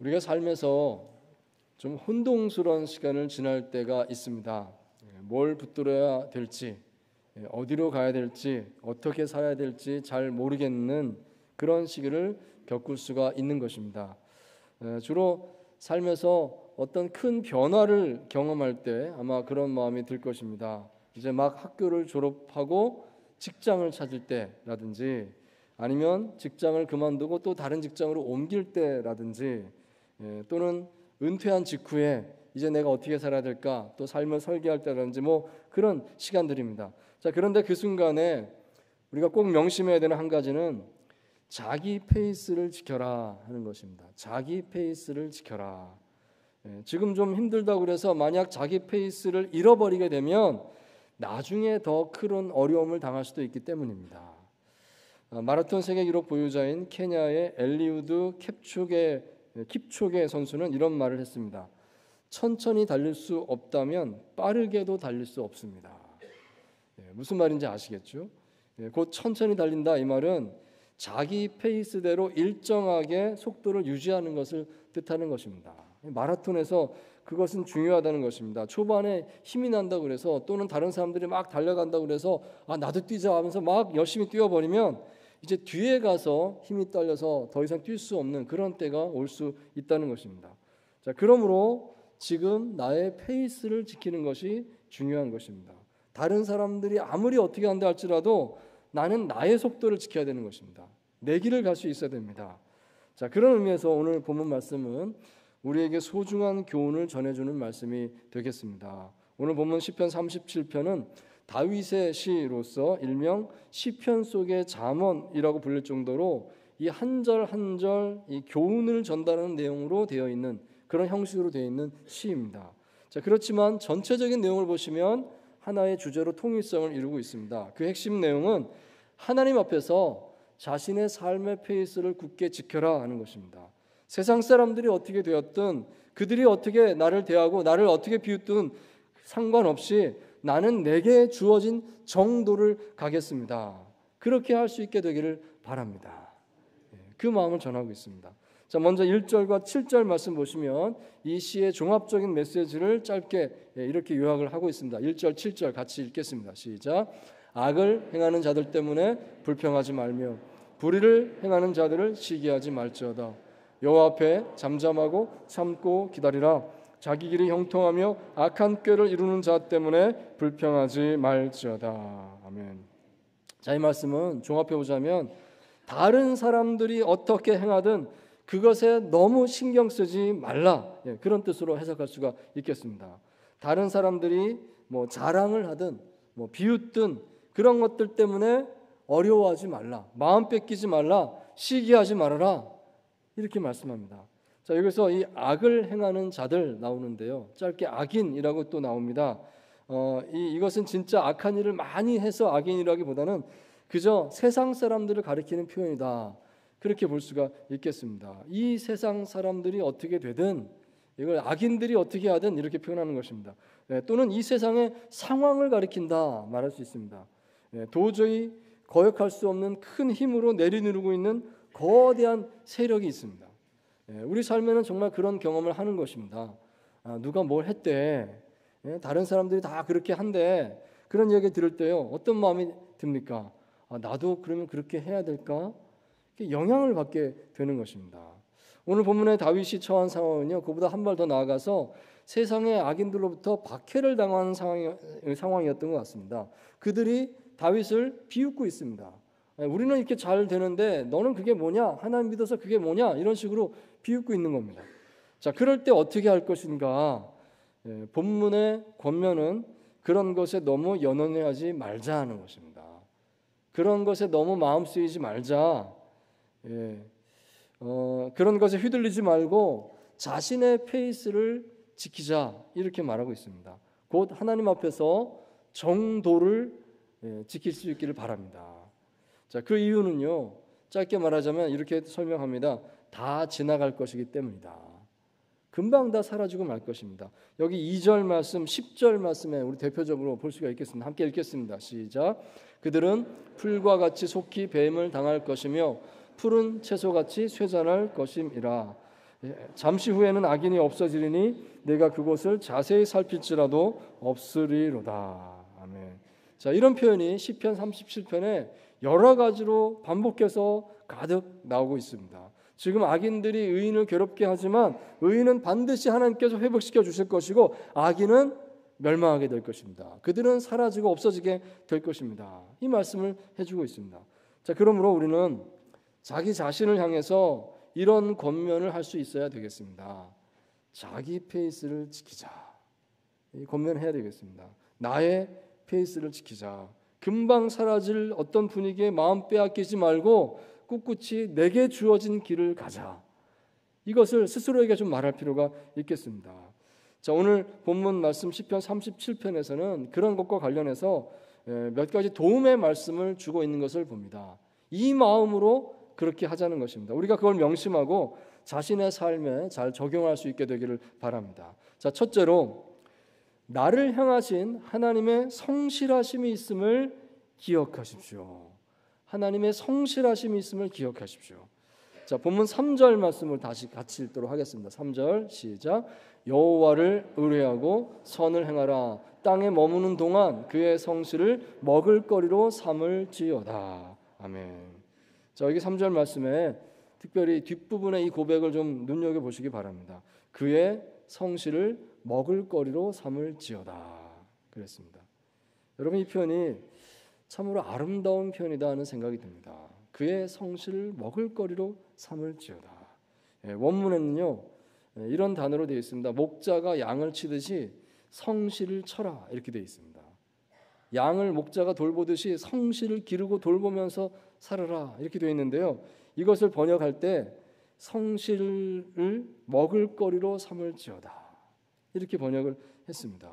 우리가 삶에서 좀 혼동스러운 시간을 지날 때가 있습니다. 뭘 붙들어야 될지, 어디로 가야 될지, 어떻게 살아야 될지 잘 모르겠는 그런 시기를 겪을 수가 있는 것입니다. 주로 삶에서 어떤 큰 변화를 경험할 때 아마 그런 마음이 들 것입니다. 이제 막 학교를 졸업하고 직장을 찾을 때라든지, 아니면 직장을 그만두고 또 다른 직장으로 옮길 때라든지, 또는 은퇴한 직후에 이제 내가 어떻게 살아야 될까, 또 삶을 설계할 때라든지 그런 시간들입니다. 자, 그런데 그 순간에 우리가 꼭 명심해야 되는 한 가지는 자기 페이스를 지켜라 하는 것입니다. 자기 페이스를 지켜라. 지금 좀 힘들다고 그래서 만약 자기 페이스를 잃어버리게 되면 나중에 더 큰 어려움을 당할 수도 있기 때문입니다. 마라톤 세계 기록 보유자인 케냐의 엘리우드 킵초게 선수는 이런 말을 했습니다. 천천히 달릴 수 없다면 빠르게도 달릴 수 없습니다. 무슨 말인지 아시겠죠? 곧 천천히 달린다, 이 말은 자기 페이스대로 일정하게 속도를 유지하는 것을 뜻하는 것입니다. 마라톤에서 그것은 중요하다는 것입니다. 초반에 힘이 난다고 그래서, 또는 다른 사람들이 막 달려간다고 그래서 나도 뛰자 하면서 막 열심히 뛰어버리면 이제 뒤에 가서 힘이 딸려서 더 이상 뛸 수 없는 그런 때가 올 수 있다는 것입니다. 자, 그러므로 지금 나의 페이스를 지키는 것이 중요한 것입니다. 다른 사람들이 아무리 어떻게 한다 할지라도 나는 나의 속도를 지켜야 되는 것입니다. 내 길을 갈 수 있어야 됩니다. 자, 그런 의미에서 오늘 본문 말씀은 우리에게 소중한 교훈을 전해주는 말씀이 되겠습니다. 오늘 본문 시편 37편은 다윗의 시로서 일명 시편 속의 잠언이라고 불릴 정도로 이 한 절 한 절 이 교훈을 전달하는 내용으로 되어 있는 그런 형식으로 되어 있는 시입니다. 자, 그렇지만 전체적인 내용을 보시면 하나의 주제로 통일성을 이루고 있습니다. 그 핵심 내용은 하나님 앞에서 자신의 삶의 페이스를 굳게 지켜라 하는 것입니다. 세상 사람들이 어떻게 되었든, 그들이 어떻게 나를 대하고 나를 어떻게 비웃든 상관없이 나는 내게 주어진 정도를 가겠습니다. 그렇게 할 수 있게 되기를 바랍니다. 그 마음을 전하고 있습니다. 자, 먼저 1절과 7절 말씀 보시면 이 시의 종합적인 메시지를 짧게 이렇게 요약을 하고 있습니다. 1절, 7절 같이 읽겠습니다. 시작. 악을 행하는 자들 때문에 불평하지 말며 불의를 행하는 자들을 시기하지 말지어다. 여호와 앞에 잠잠하고 참고 기다리라. 자기 길이 형통하며 악한 꾀를 이루는 자 때문에 불평하지 말지어다. 아멘. 자, 이 말씀은 종합해 보자면 다른 사람들이 어떻게 행하든 그것에 너무 신경 쓰지 말라, 그런 뜻으로 해석할 수가 있겠습니다. 다른 사람들이 자랑을 하든 비웃든 그런 것들 때문에 어려워하지 말라, 마음 뺏기지 말라, 시기하지 말아라, 이렇게 말씀합니다. 자, 여기서 이 악을 행하는 자들 나오는데요, 짧게 악인이라고 또 나옵니다. 이것은 진짜 악한 일을 많이 해서 악인이라기보다는 그저 세상 사람들을 가리키는 표현이다, 그렇게 볼 수가 있겠습니다. 이 세상 사람들이 어떻게 되든, 이걸 악인들이 어떻게 하든 이렇게 표현하는 것입니다. 또는 이 세상의 상황을 가리킨다 말할 수 있습니다. 도저히 거역할 수 없는 큰 힘으로 내리누르고 있는 거대한 세력이 있습니다. 우리 삶에는 정말 그런 경험을 하는 것입니다. 누가 뭘 했대, 다른 사람들이 다 그렇게 한대, 그런 얘기 들을 때요, 어떤 마음이 듭니까? 나도 그러면 그렇게 해야 될까? 영향을 받게 되는 것입니다. 오늘 본문의 다윗이 처한 상황은요, 그보다 한 발 더 나아가서 세상의 악인들로부터 박해를 당하는 상황이었던 것 같습니다. 그들이 다윗을 비웃고 있습니다. 우리는 이렇게 잘 되는데 너는 그게 뭐냐? 하나님 믿어서 그게 뭐냐? 이런 식으로 비웃고 있는 겁니다. 자, 그럴 때 어떻게 할 것인가? 본문의 권면은 그런 것에 너무 연연해하지 말자 하는 것입니다. 그런 것에 너무 마음 쓰이지 말자. 그런 것에 휘둘리지 말고 자신의 페이스를 지키자, 이렇게 말하고 있습니다. 곧 하나님 앞에서 정도를 지킬 수 있기를 바랍니다. 자, 그 이유는요, 짧게 말하자면 이렇게 설명합니다. 다 지나갈 것이기 때문이다. 금방 다 사라지고 말 것입니다. 여기 2절 말씀, 10절 말씀에 우리 대표적으로 볼 수가 있겠습니다. 함께 읽겠습니다. 시작. 그들은 풀과 같이 속히 뱀을 당할 것이며 푸른 채소같이 쇠잔할 것임이라. 잠시 후에는 악인이 없어지리니 내가 그곳을 자세히 살필지라도 없으리로다. 아멘. 자, 이런 표현이 시편 37편에 여러 가지로 반복해서 가득 나오고 있습니다. 지금 악인들이 의인을 괴롭게 하지만 의인은 반드시 하나님께서 회복시켜 주실 것이고 악인은 멸망하게 될 것입니다. 그들은 사라지고 없어지게 될 것입니다. 이 말씀을 해주고 있습니다. 자, 그러므로 우리는 자기 자신을 향해서 이런 권면을 할 수 있어야 되겠습니다. 자기 페이스를 지키자. 이 권면해야 되겠습니다. 나의 페이스를 지키자. 금방 사라질 어떤 분위기에 마음 빼앗기지 말고 꿋꿋이 내게 주어진 길을 가자. 이것을 스스로에게 좀 말할 필요가 있겠습니다. 자, 오늘 본문 말씀 시편 37편에서는 그런 것과 관련해서 몇 가지 도움의 말씀을 주고 있는 것을 봅니다. 이 마음으로 그렇게 하자는 것입니다. 우리가 그걸 명심하고 자신의 삶에 잘 적용할 수 있게 되기를 바랍니다. 자, 첫째로 나를 향하신 하나님의 성실하심이 있음을 기억하십시오. 하나님의 성실하심이 있음을 기억하십시오. 자, 본문 3절 말씀을 다시 같이 읽도록 하겠습니다. 3절 시작. 여호와를 의뢰하고 선을 행하라. 땅에 머무는 동안 그의 성실을 먹을거리로 삼을지어다. 아멘. 자, 여기 3절 말씀에 특별히 뒷부분의 이 고백을 좀 눈여겨보시기 바랍니다. 그의 성실을 먹을거리로 삼을지어다 그랬습니다. 여러분, 이 표현이 참으로 아름다운 표현이다 하는 생각이 듭니다. 그의 성실을 먹을거리로 삼을지어다. 원문에는요 이런 단어로 되어 있습니다. 목자가 양을 치듯이 성실을 쳐라 이렇게 되어 있습니다. 양을 목자가 돌보듯이 성실을 기르고 돌보면서 살아라 이렇게 되어 있는데요. 이것을 번역할 때 성실을 먹을거리로 삼을지어다 이렇게 번역을 했습니다.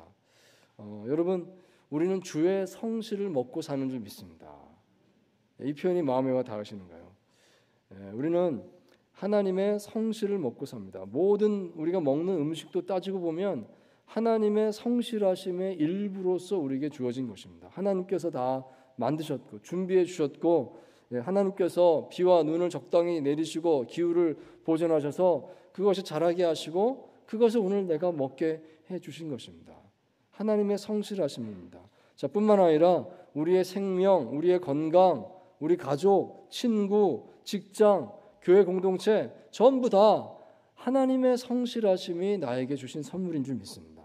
여러분, 우리는 주의 성실을 먹고 사는 줄 믿습니다. 이 표현이 마음에 와 닿으시는가요? 우리는 하나님의 성실을 먹고 삽니다. 모든 우리가 먹는 음식도 따지고 보면 하나님의 성실하심의 일부로서 우리에게 주어진 것입니다. 하나님께서 다 만드셨고 준비해 주셨고 하나님께서 비와 눈을 적당히 내리시고 기후를 보존하셔서 그것이 자라게 하시고 그것을 오늘 내가 먹게 해 주신 것입니다. 하나님의 성실하심입니다. 자, 뿐만 아니라 우리의 생명, 우리의 건강, 우리 가족, 친구, 직장, 교회 공동체 전부 다 하나님의 성실하심이 나에게 주신 선물인 줄 믿습니다.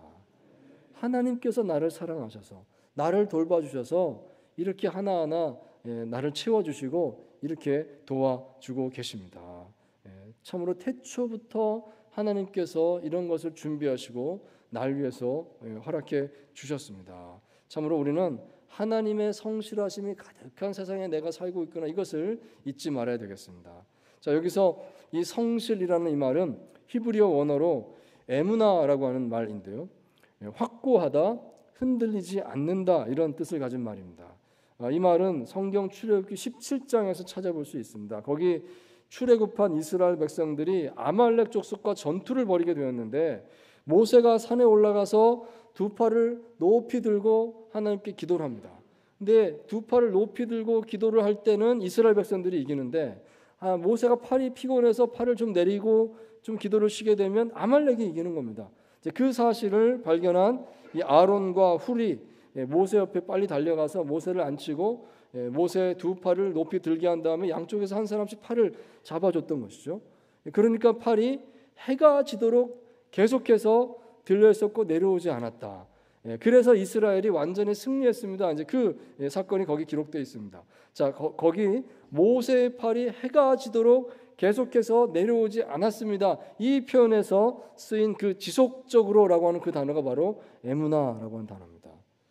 하나님께서 나를 사랑하셔서 나를 돌봐주셔서 이렇게 하나하나 나를 채워주시고 이렇게 도와주고 계십니다. 참으로 태초부터 하나님께서 이런 것을 준비하시고 날 위해서 허락해 주셨습니다. 참으로 우리는 하나님의 성실하심이 가득한 세상에 내가 살고 있구나 이것을 잊지 말아야 되겠습니다. 자, 여기서 이 성실이라는 이 말은 히브리어 원어로 에무나라고 하는 말인데요. 확고하다, 흔들리지 않는다 이런 뜻을 가진 말입니다. 이 말은 성경 출애굽기 17장에서 찾아볼 수 있습니다. 거기 출애굽한 이스라엘 백성들이 아말렉 족속과 전투를 벌이게 되었는데 모세가 산에 올라가서 두 팔을 높이 들고 하나님께 기도를 합니다. 근데 두 팔을 높이 들고 기도를 할 때는 이스라엘 백성들이 이기는데 모세가 팔이 피곤해서 팔을 좀 내리고 좀 기도를 쉬게 되면 아말렉이 이기는 겁니다. 그 사실을 발견한 이 아론과 훌이 모세 옆에 빨리 달려가서 모세를 앉히고 모세 두 팔을 높이 들게 한 다음에 양쪽에서 한 사람씩 팔을 잡아줬던 것이죠. 그러니까 팔이 해가 지도록 계속해서 들려 있었고 내려오지 않았다. 그래서 이스라엘이 완전히 승리했습니다. 이제 그 사건이 거기 기록되어 있습니다. 자, 거기 모세의 팔이 해가 지도록 계속해서 내려오지 않았습니다. 이 표현에서 쓰인 그 지속적으로라고 하는 그 단어가 바로 에무나라고 하는 단어입니다.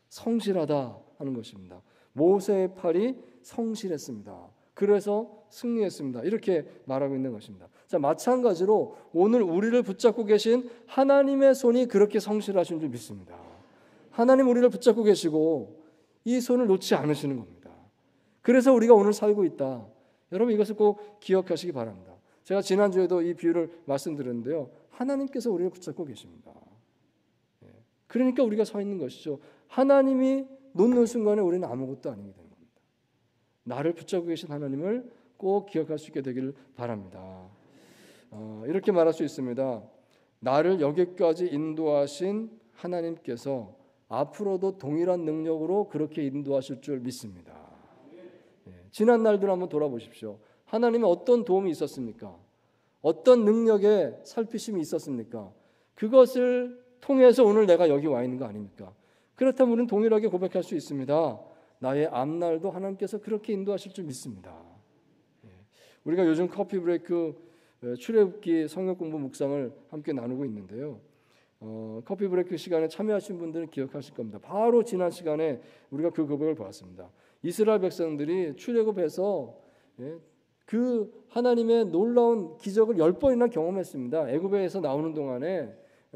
성실하다 하는 것입니다. 모세의 팔이 성실했습니다. 그래서 승리했습니다. 이렇게 말하고 있는 것입니다. 자, 마찬가지로 오늘 우리를 붙잡고 계신 하나님의 손이 그렇게 성실하신 줄 믿습니다. 하나님 우리를 붙잡고 계시고 이 손을 놓지 않으시는 겁니다. 그래서 우리가 오늘 살고 있다. 여러분, 이것을 꼭 기억하시기 바랍니다. 제가 지난주에도 이 비유를 말씀드렸는데요. 하나님께서 우리를 붙잡고 계십니다. 그러니까 우리가 서 있는 것이죠. 하나님이 놓는 순간에 우리는 아무것도 아니게 되는 겁니다. 나를 붙잡고 계신 하나님을 꼭 기억할 수 있게 되기를 바랍니다. 이렇게 말할 수 있습니다. 나를 여기까지 인도하신 하나님께서 앞으로도 동일한 능력으로 그렇게 인도하실 줄 믿습니다. 지난 날들 한번 돌아보십시오. 하나님의 어떤 도움이 있었습니까? 어떤 능력의 살피심이 있었습니까? 그것을 통해서 오늘 내가 여기 와 있는 거 아닙니까? 그렇다면 우리는 동일하게 고백할 수 있습니다. 나의 앞날도 하나님께서 그렇게 인도하실 줄 믿습니다. 우리가 요즘 커피 브레이크 출애굽기 성경 공부 묵상을 함께 나누고 있는데요. 커피 브레이크 시간에 참여하신 분들은 기억하실 겁니다. 바로 지난 시간에 우리가 그 고백을 보았습니다. 이스라엘 백성들이 출애굽해서 그 하나님의 놀라운 기적을 10번이나 경험했습니다. 애굽에서 나오는 동안에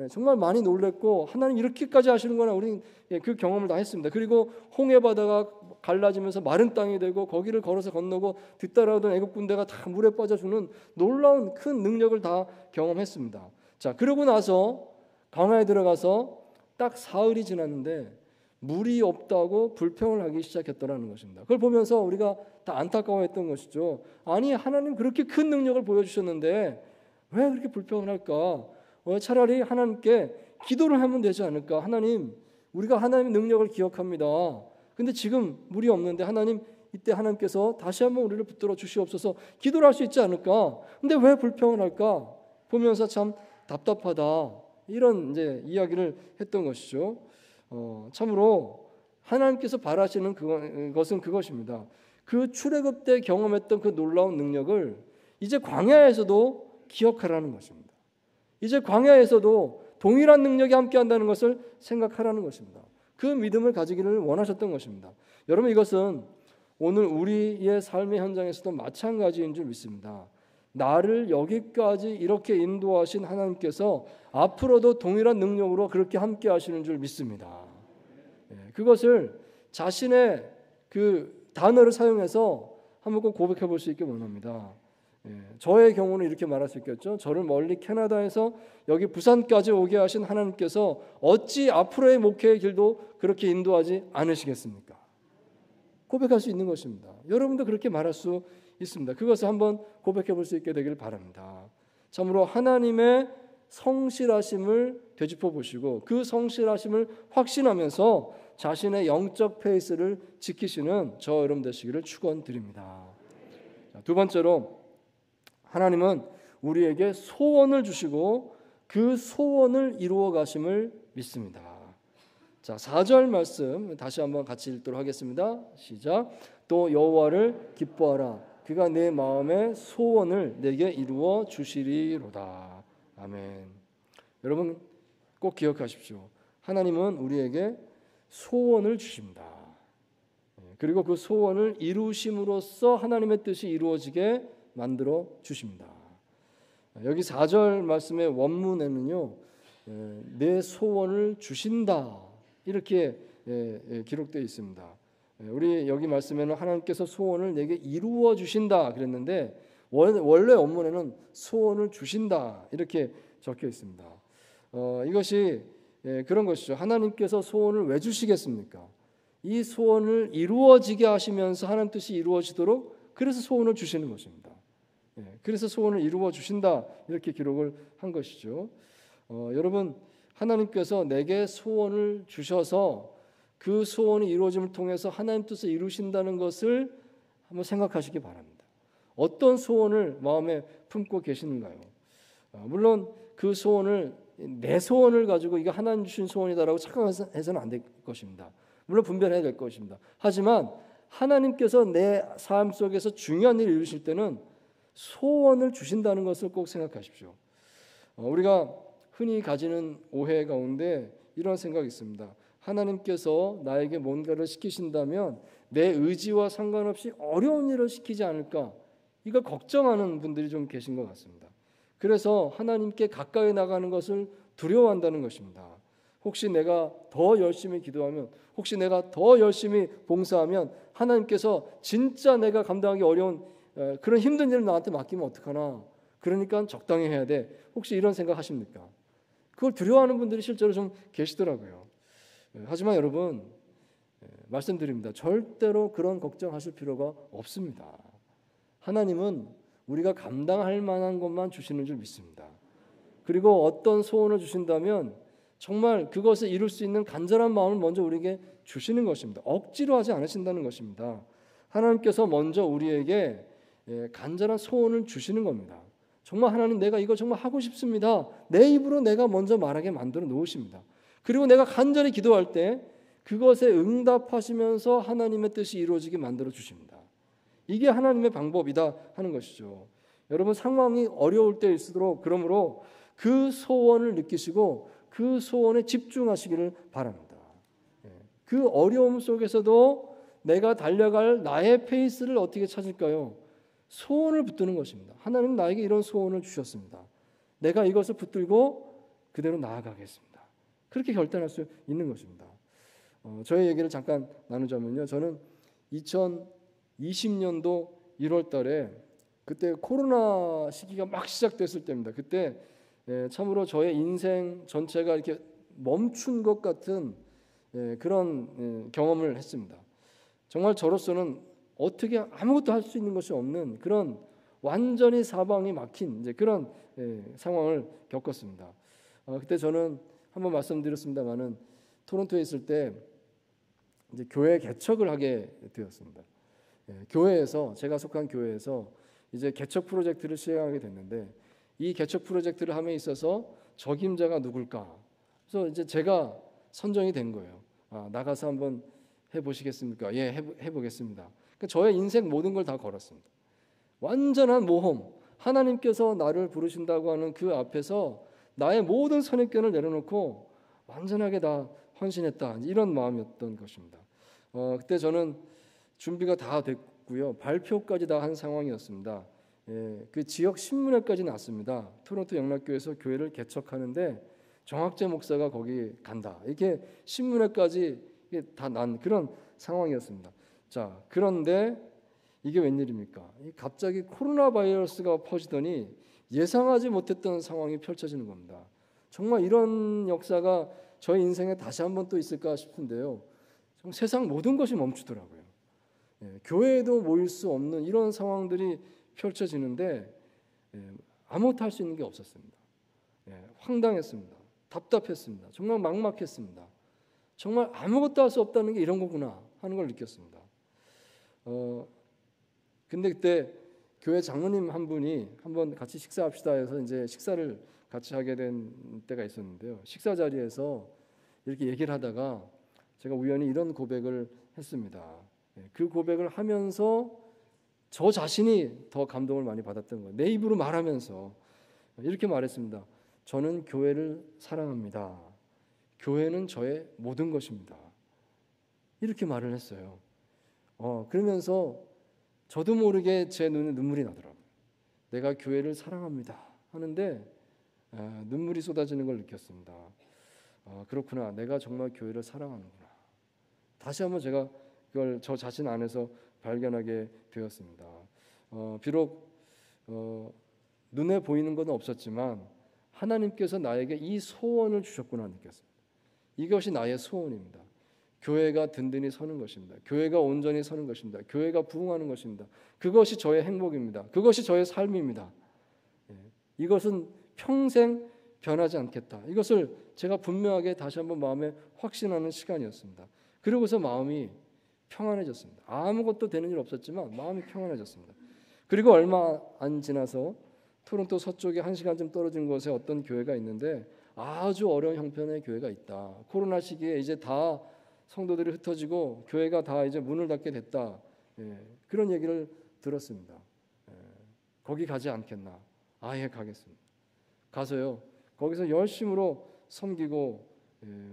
정말 많이 놀랬고 하나님 이렇게까지 하시는구나 우리 그 경험을 다 했습니다. 그리고 홍해 바다가 갈라지면서 마른 땅이 되고 거기를 걸어서 건너고 뒤따라오던 애굽 군대가 다 물에 빠져주는 놀라운 큰 능력을 다 경험했습니다. 자, 그러고 나서 광야에 들어가서 딱 사흘이 지났는데 물이 없다고 불평을 하기 시작했더라는 것입니다. 그걸 보면서 우리가 다 안타까워했던 것이죠. 아니 하나님 그렇게 큰 능력을 보여주셨는데 왜 그렇게 불평을 할까? 차라리 하나님께 기도를 하면 되지 않을까? 하나님, 우리가 하나님의 능력을 기억합니다. 근데 지금 물이 없는데 하나님, 이때 하나님께서 다시 한번 우리를 붙들어 주시옵소서 기도를 할 수 있지 않을까? 근데 왜 불평을 할까? 보면서 참 답답하다. 이런 이제 이야기를 했던 것이죠. 참으로 하나님께서 바라시는 것은 그것입니다. 그 출애굽 때 경험했던 그 놀라운 능력을 이제 광야에서도 기억하라는 것입니다. 이제 광야에서도 동일한 능력이 함께한다는 것을 생각하라는 것입니다. 그 믿음을 가지기를 원하셨던 것입니다. 여러분 이것은 오늘 우리의 삶의 현장에서도 마찬가지인 줄 믿습니다. 나를 여기까지 이렇게 인도하신 하나님께서 앞으로도 동일한 능력으로 그렇게 함께 하시는 줄 믿습니다. 그것을 자신의 그 단어를 사용해서 한번 꼭 고백해 볼 수 있게 원합니다. 저의 경우는 이렇게 말할 수 있겠죠. 저를 멀리 캐나다에서 여기 부산까지 오게 하신 하나님께서 어찌 앞으로의 목회의 길도 그렇게 인도하지 않으시겠습니까? 고백할 수 있는 것입니다. 여러분도 그렇게 말할 수 있습니다. 그것을 한번 고백해 볼 수 있게 되기를 바랍니다. 참으로 하나님의 성실하심을 되짚어 보시고 그 성실하심을 확신하면서 자신의 영적 페이스를 지키시는 저 여러분 되시기를 축원드립니다. 두 번째로 하나님은 우리에게 소원을 주시고 그 소원을 이루어 가심을 믿습니다. 자, 4절 말씀 다시 한번 같이 읽도록 하겠습니다. 시작. 또 여호와를 기뻐하라. 그가 내 마음의 소원을 내게 이루어 주시리로다. 아멘. 여러분 꼭 기억하십시오. 하나님은 우리에게 소원을 주십니다. 그리고 그 소원을 이루심으로써 하나님의 뜻이 이루어지게 만들어 주십니다. 여기 4절 말씀의 원문에는요, 내 소원을 주신다 이렇게 기록되어 있습니다. 우리 여기 말씀에는 하나님께서 소원을 내게 이루어 주신다 그랬는데 원래 원문에는 소원을 주신다 이렇게 적혀 있습니다. 이것이 그런 것이죠. 하나님께서 소원을 왜 주시겠습니까? 이 소원을 이루어지게 하시면서 하나님 뜻이 이루어지도록 그래서 소원을 주시는 것입니다. 그래서 소원을 이루어 주신다 이렇게 기록을 한 것이죠. 여러분 하나님께서 내게 소원을 주셔서 그 소원이 이루어짐을 통해서 하나님 뜻을 이루신다는 것을 한번 생각하시기 바랍니다. 어떤 소원을 마음에 품고 계시는가요? 물론 그 소원을 내 소원을 가지고 이게 하나님 주신 소원이다라고 착각해서는 안 될 것입니다. 물론 분별해야 될 것입니다. 하지만 하나님께서 내 삶 속에서 중요한 일을 이루실 때는 소원을 주신다는 것을 꼭 생각하십시오. 우리가 흔히 가지는 오해 가운데 이런 생각이 있습니다. 하나님께서 나에게 뭔가를 시키신다면 내 의지와 상관없이 어려운 일을 시키지 않을까 이걸 걱정하는 분들이 좀 계신 것 같습니다. 그래서 하나님께 가까이 나가는 것을 두려워한다는 것입니다. 혹시 내가 더 열심히 기도하면 혹시 내가 더 열심히 봉사하면 하나님께서 진짜 내가 감당하기 어려운 그런 힘든 일을 나한테 맡기면 어떡하나. 그러니까 적당히 해야 돼. 혹시 이런 생각하십니까? 그걸 두려워하는 분들이 실제로 좀 계시더라고요. 하지만 여러분 말씀드립니다. 절대로 그런 걱정하실 필요가 없습니다. 하나님은 우리가 감당할 만한 것만 주시는 줄 믿습니다. 그리고 어떤 소원을 주신다면 정말 그것을 이룰 수 있는 간절한 마음을 먼저 우리에게 주시는 것입니다. 억지로 하지 않으신다는 것입니다. 하나님께서 먼저 우리에게 간절한 소원을 주시는 겁니다. 정말 하나님, 내가 이거 정말 하고 싶습니다. 내 입으로 내가 먼저 말하게 만들어 놓으십니다. 그리고 내가 간절히 기도할 때 그것에 응답하시면서 하나님의 뜻이 이루어지게 만들어 주십니다. 이게 하나님의 방법이다 하는 것이죠. 여러분, 상황이 어려울 때일수록 그러므로 그 소원을 느끼시고 그 소원에 집중하시기를 바랍니다. 그 어려움 속에서도 내가 달려갈 나의 페이스를 어떻게 찾을까요? 소원을 붙드는 것입니다. 하나님 나에게 이런 소원을 주셨습니다. 내가 이것을 붙들고 그대로 나아가겠습니다. 그렇게 결단할 수 있는 것입니다. 저의 얘기를 잠깐 나누자면요. 저는 2020년도 1월 달에 그때 코로나 시기가 막 시작됐을 때입니다. 그때 참으로 저의 인생 전체가 이렇게 멈춘 것 같은 그런 경험을 했습니다. 정말 저로서는 어떻게 아무것도 할 수 있는 것이 없는 그런 완전히 사방이 막힌 이제 그런 상황을 겪었습니다. 그때 저는 한번 말씀드렸습니다만은 토론토에 있을 때 이제 교회 개척을 하게 되었습니다. 교회에서, 제가 속한 교회에서 이제 개척 프로젝트를 시행하게 됐는데, 이 개척 프로젝트를 함에 있어서 적임자가 누굴까? 그래서 이제 제가 선정이 된 거예요. 나가서 한번 해보시겠습니까? 예, 해보겠습니다. 그러니까 저의 인생 모든 걸 다 걸었습니다. 완전한 모험, 하나님께서 나를 부르신다고 하는 그 앞에서 나의 모든 선입견을 내려놓고 완전하게 다 헌신했다, 이런 마음이었던 것입니다. 그때 저는 준비가 다 됐고요, 발표까지 다 한 상황이었습니다. 그 지역 신문에까지 났습니다. 토론토 영락교회에서 교회를 개척하는데 정학재 목사가 거기 간다, 이렇게 신문에까지 다 난 그런 상황이었습니다. 자, 그런데 이게 웬일입니까? 갑자기 코로나 바이러스가 퍼지더니 예상하지 못했던 상황이 펼쳐지는 겁니다. 정말 이런 역사가 저희 인생에 다시 한번 또 있을까 싶은데요. 정말 세상 모든 것이 멈추더라고요. 교회에도 모일 수 없는 이런 상황들이 펼쳐지는데 아무것도 할 수 있는 게 없었습니다. 황당했습니다. 답답했습니다. 정말 막막했습니다. 정말 아무것도 할 수 없다는 게 이런 거구나 하는 걸 느꼈습니다. 근데 그때 교회 장로님 한 분이 한번 같이 식사합시다 해서 이제 식사를 같이 하게 된 때가 있었는데요. 식사 자리에서 이렇게 얘기를 하다가 제가 우연히 이런 고백을 했습니다. 그 고백을 하면서 저 자신이 더 감동을 많이 받았던 거예요. 내 입으로 말하면서 이렇게 말했습니다. 저는 교회를 사랑합니다. 교회는 저의 모든 것입니다. 이렇게 말을 했어요. 그러면서 저도 모르게 제 눈에 눈물이 나더라고요. 내가 교회를 사랑합니다 하는데 눈물이 쏟아지는 걸 느꼈습니다. 그렇구나, 내가 정말 교회를 사랑하는구나. 다시 한번 제가 그걸 저 자신 안에서 발견하게 되었습니다. 비록 눈에 보이는 건 없었지만 하나님께서 나에게 이 소원을 주셨구나 느꼈습니다. 이것이 나의 소원입니다. 교회가 든든히 서는 것입니다. 교회가 온전히 서는 것입니다. 교회가 부흥하는 것입니다. 그것이 저의 행복입니다. 그것이 저의 삶입니다. 이것은 평생 변하지 않겠다. 이것을 제가 분명하게 다시 한번 마음에 확신하는 시간이었습니다. 그러고서 마음이 평안해졌습니다. 아무것도 되는 일 없었지만 마음이 평안해졌습니다. 그리고 얼마 안 지나서 토론토 서쪽에 1시간쯤 떨어진 곳에 어떤 교회가 있는데 아주 어려운 형편의 교회가 있다. 코로나 시기에 이제 다 성도들이 흩어지고 교회가 다 이제 문을 닫게 됐다. 그런 얘기를 들었습니다. 거기 가지 않겠나? 예, 가겠습니다. 가서요, 거기서 열심으로 섬기고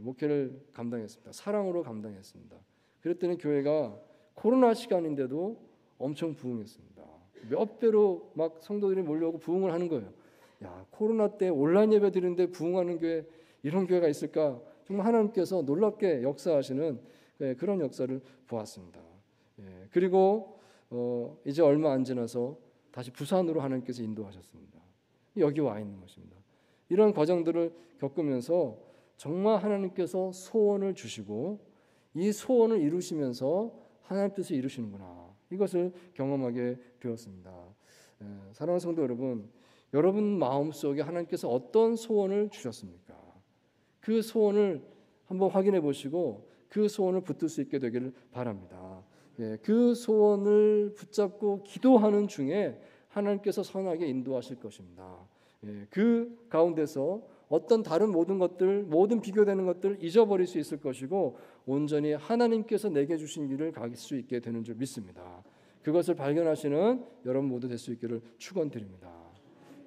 목회를 감당했습니다. 사랑으로 감당했습니다. 그랬더니 교회가 코로나 시간인데도 엄청 부흥했습니다. 몇 배로 막 성도들이 몰려오고 부흥을 하는 거예요. 야, 코로나 때 온라인 예배 드리는데 부흥하는 교회, 이런 교회가 있을까? 정말 하나님께서 놀랍게 역사하시는 그런 역사를 보았습니다. 그리고 이제 얼마 안 지나서 다시 부산으로 하나님께서 인도하셨습니다. 여기 와 있는 것입니다. 이런 과정들을 겪으면서 정말 하나님께서 소원을 주시고 이 소원을 이루시면서 하나님 뜻을 이루시는구나, 이것을 경험하게 되었습니다. 사랑하는 성도 여러분, 여러분 마음속에 하나님께서 어떤 소원을 주셨습니까? 그 소원을 한번 확인해 보시고 그 소원을 붙들 수 있게 되기를 바랍니다. 그 소원을 붙잡고 기도하는 중에 하나님께서 선하게 인도하실 것입니다. 그 가운데서 어떤 다른 모든 것들, 모든 비교되는 것들 잊어버릴 수 있을 것이고 온전히 하나님께서 내게 주신 길을 갈 수 있게 되는 줄 믿습니다. 그것을 발견하시는 여러분 모두 될 수 있기를 축원드립니다.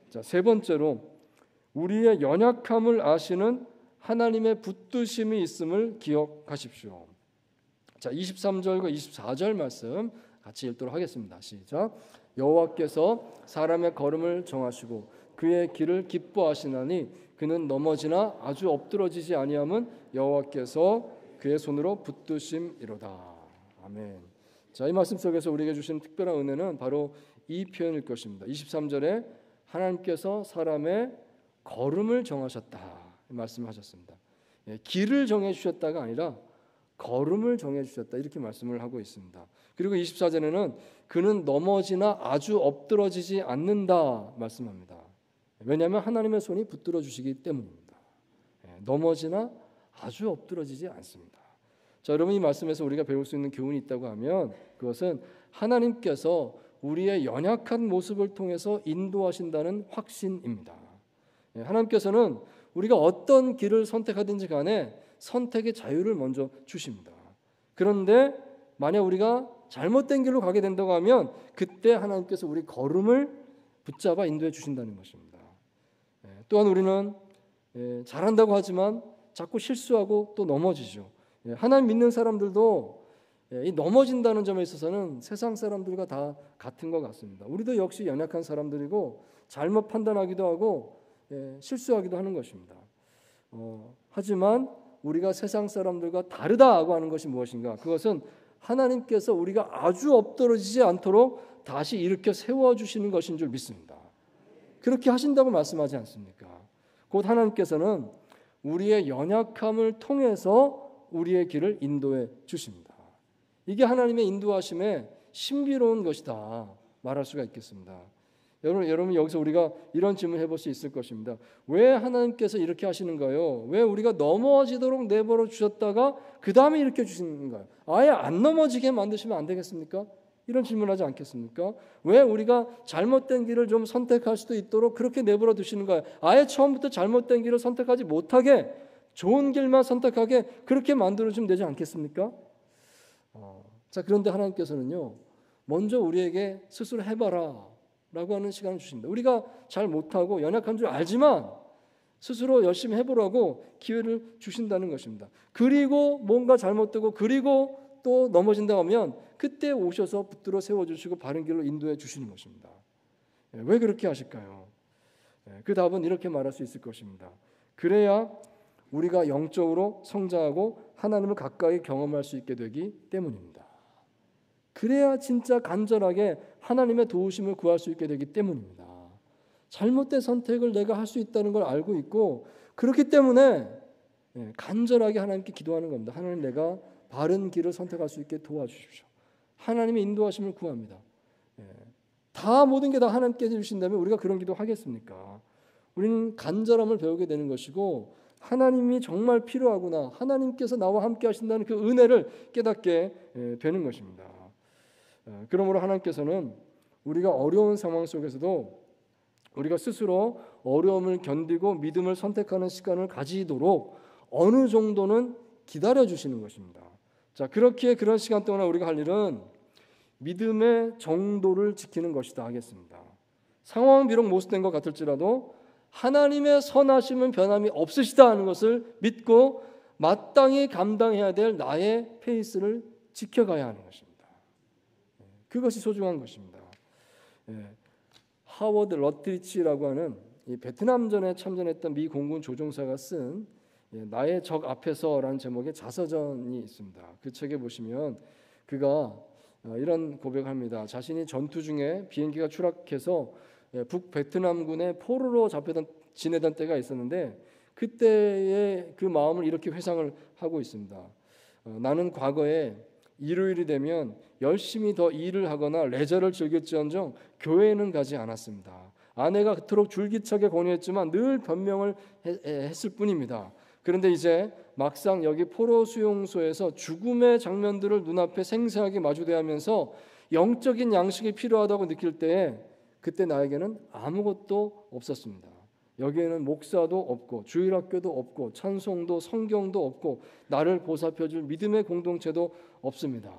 자, 세 번째로 우리의 연약함을 아시는 하나님의 붙드심이 있음을 기억하십시오. 자, 23절과 24절 말씀 같이 읽도록 하겠습니다. 시작. 여호와께서 사람의 걸음을 정하시고 그의 길을 기뻐하시나니 그는 넘어지나 아주 엎드러지지 아니함은 여호와께서 그의 손으로 붙드심이로다. 아멘. 자, 이 말씀 속에서 우리에게 주신 특별한 은혜는 바로 이 표현일 것입니다. 23절에 하나님께서 사람의 걸음을 정하셨다 말씀하셨습니다. 길을 정해 주셨다가 아니라 걸음을 정해 주셨다 이렇게 말씀을 하고 있습니다. 그리고 24절에는 그는 넘어지나 아주 엎드러지지 않는다 말씀합니다. 왜냐하면 하나님의 손이 붙들어 주시기 때문입니다. 넘어지나 아주 엎드러지지 않습니다. 자, 여러분 이 말씀에서 우리가 배울 수 있는 교훈이 있다고 하면 그것은 하나님께서 우리의 연약한 모습을 통해서 인도하신다는 확신입니다. 하나님께서는 우리가 어떤 길을 선택하든지 간에 선택의 자유를 먼저 주십니다. 그런데 만약 우리가 잘못된 길로 가게 된다고 하면 그때 하나님께서 우리 걸음을 붙잡아 인도해 주신다는 것입니다. 또한 우리는 잘한다고 하지만 자꾸 실수하고 또 넘어지죠. 하나님 믿는 사람들도 이 넘어진다는 점에 있어서는 세상 사람들과 다 같은 것 같습니다. 우리도 역시 연약한 사람들이고 잘못 판단하기도 하고 실수하기도 하는 것입니다. 하지만 우리가 세상 사람들과 다르다고 하는 것이 무엇인가? 그것은 하나님께서 우리가 아주 엎드러지지 않도록 다시 일으켜 세워주시는 것인 줄 믿습니다. 그렇게 하신다고 말씀하지 않습니까? 곧 하나님께서는 우리의 연약함을 통해서 우리의 길을 인도해 주십니다. 이게 하나님의 인도하심의 신비로운 것이다 말할 수가 있겠습니다. 여러분 여기서 우리가 이런 질문을 해볼 수 있을 것입니다. 왜 하나님께서 이렇게 하시는가요? 왜 우리가 넘어지도록 내버려 주셨다가 그 다음에 이렇게 주시는가요? 아예 안 넘어지게 만드시면 안 되겠습니까? 이런 질문하지 않겠습니까? 왜 우리가 잘못된 길을 좀 선택할 수도 있도록 그렇게 내버려 두시는가요? 아예 처음부터 잘못된 길을 선택하지 못하게 좋은 길만 선택하게 그렇게 만들어주면 되지 않겠습니까? 자, 그런데 하나님께서는요 먼저 우리에게 스스로 해봐라 라고 하는 시간을 주십니다. 우리가 잘 못하고 연약한 줄 알지만 스스로 열심히 해보라고 기회를 주신다는 것입니다. 그리고 뭔가 잘못되고 그리고 또 넘어진다고 하면 그때 오셔서 붙들어 세워주시고 바른 길로 인도해 주시는 것입니다. 왜 그렇게 하실까요? 그 답은 이렇게 말할 수 있을 것입니다. 그래야 우리가 영적으로 성장하고 하나님을 가까이 경험할 수 있게 되기 때문입니다. 그래야 진짜 간절하게 하나님의 도우심을 구할 수 있게 되기 때문입니다. 잘못된 선택을 내가 할 수 있다는 걸 알고 있고 그렇기 때문에 간절하게 하나님께 기도하는 겁니다. 하나님 내가 바른 길을 선택할 수 있게 도와주십시오. 하나님의 인도하심을 구합니다. 다 모든 게 다 하나님께서 주신다면 우리가 그런 기도 하겠습니까? 우리는 간절함을 배우게 되는 것이고 하나님이 정말 필요하구나. 하나님께서 나와 함께 하신다는 그 은혜를 깨닫게 되는 것입니다. 그러므로 하나님께서는 우리가 어려운 상황 속에서도 우리가 스스로 어려움을 견디고 믿음을 선택하는 시간을 가지도록 어느 정도는 기다려 주시는 것입니다. 자, 그렇게 그런 시간 동안 우리가 할 일은 믿음의 정도를 지키는 것이다 하겠습니다. 상황은 비록 모순된 것 같을지라도 하나님의 선하심은 변함이 없으시다 하는 것을 믿고 마땅히 감당해야 될 나의 페이스를 지켜가야 하는 것입니다. 그것이 소중한 것입니다. 하워드 러트리치라고 하는 이 베트남전에 참전했던 미 공군 조종사가 쓴 나의 적 앞에서라는 제목의 자서전이 있습니다. 그 책에 보시면 그가 이런 고백을 합니다. 자신이 전투 중에 비행기가 추락해서 북베트남군의 포로로 지내던 때가 있었는데 그때의 그 마음을 이렇게 회상을 하고 있습니다. 나는 과거에 일요일이 되면 열심히 더 일을 하거나 레저를 즐겼지언정 교회에는 가지 않았습니다. 아내가 그토록 줄기차게 권유했지만 늘 변명을 했을 뿐입니다. 그런데 이제 막상 여기 포로 수용소에서 죽음의 장면들을 눈앞에 생생하게 마주대하면서 영적인 양식이 필요하다고 느낄 때에 그때 나에게는 아무것도 없었습니다. 여기에는 목사도 없고 주일학교도 없고 찬송도 성경도 없고 나를 보살펴줄 믿음의 공동체도 없습니다.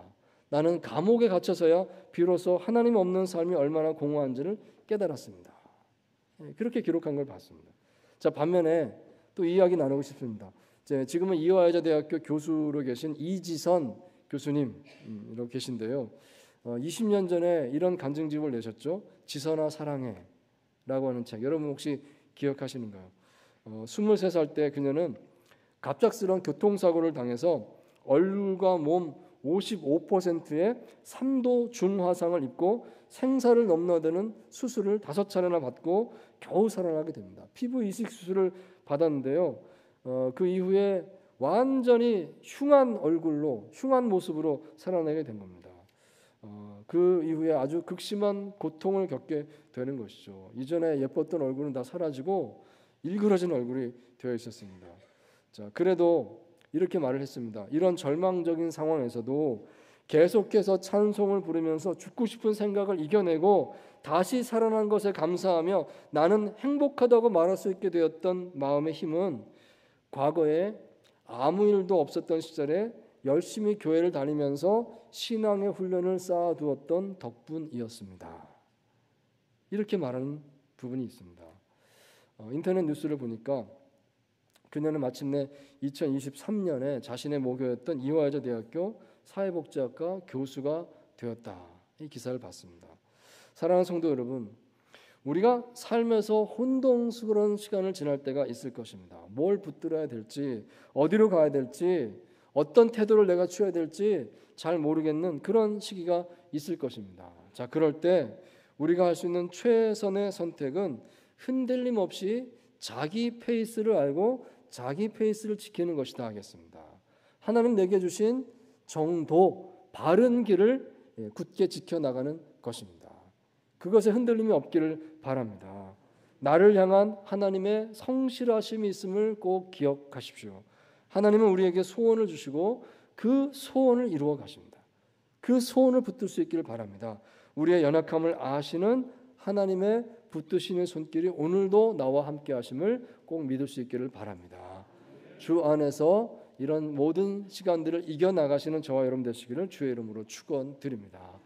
나는 감옥에 갇혀서야 비로소 하나님 없는 삶이 얼마나 공허한지를 깨달았습니다. 그렇게 기록한 걸 봤습니다. 자, 반면에 또 이야기 나누고 싶습니다. 지금은 이화여자대학교 교수로 계신 이지선 교수님 이렇게 계신데요. 20년 전에 이런 간증집을 내셨죠. 지선아 사랑해 라고 하는 책. 여러분 혹시 기억하시는가요? 23살 때 그녀는 갑작스러운 교통사고를 당해서 얼굴과 몸 55%의 3도 중화상을 입고 생사를 넘나드는 수술을 5차례나 받고 겨우 살아나게 됩니다. 피부 이식 수술을 받았는데요. 그 이후에 완전히 흉한 얼굴로 흉한 모습으로 살아나게 된 겁니다. 그 이후에 아주 극심한 고통을 겪게 되는 것이죠. 이전에 예뻤던 얼굴은 다 사라지고 일그러진 얼굴이 되어 있었습니다. 자, 그래도 이렇게 말을 했습니다. 이런 절망적인 상황에서도 계속해서 찬송을 부르면서 죽고 싶은 생각을 이겨내고 다시 살아난 것에 감사하며 나는 행복하다고 말할 수 있게 되었던 마음의 힘은 과거에 아무 일도 없었던 시절에 열심히 교회를 다니면서 신앙의 훈련을 쌓아두었던 덕분이었습니다. 이렇게 말하는 부분이 있습니다. 인터넷 뉴스를 보니까 그녀는 마침내 2023년에 자신의 모교였던 이화여자대학교 사회복지학과 교수가 되었다. 이 기사를 봤습니다. 사랑하는 성도 여러분, 우리가 삶에서 혼동스러운 시간을 지날 때가 있을 것입니다. 뭘 붙들어야 될지, 어디로 가야 될지, 어떤 태도를 내가 취해야 될지 잘 모르겠는 그런 시기가 있을 것입니다. 자, 그럴 때 우리가 할 수 있는 최선의 선택은 흔들림 없이 자기 페이스를 알고 자기 페이스를 지키는 것이다 하겠습니다. 하나님 내게 주신 정도, 바른 길을 굳게 지켜나가는 것입니다. 그것에 흔들림이 없기를 바랍니다. 나를 향한 하나님의 성실하심이 있음을 꼭 기억하십시오. 하나님은 우리에게 소원을 주시고 그 소원을 이루어 가십니다. 그 소원을 붙들 수 있기를 바랍니다. 우리의 연약함을 아시는 하나님의 붙드시는 손길이 오늘도 나와 함께 하심을 꼭 믿을 수 있기를 바랍니다. 주 안에서 이런 모든 시간들을 이겨나가시는 저와 여러분 되시기를 주의 이름으로 축원드립니다.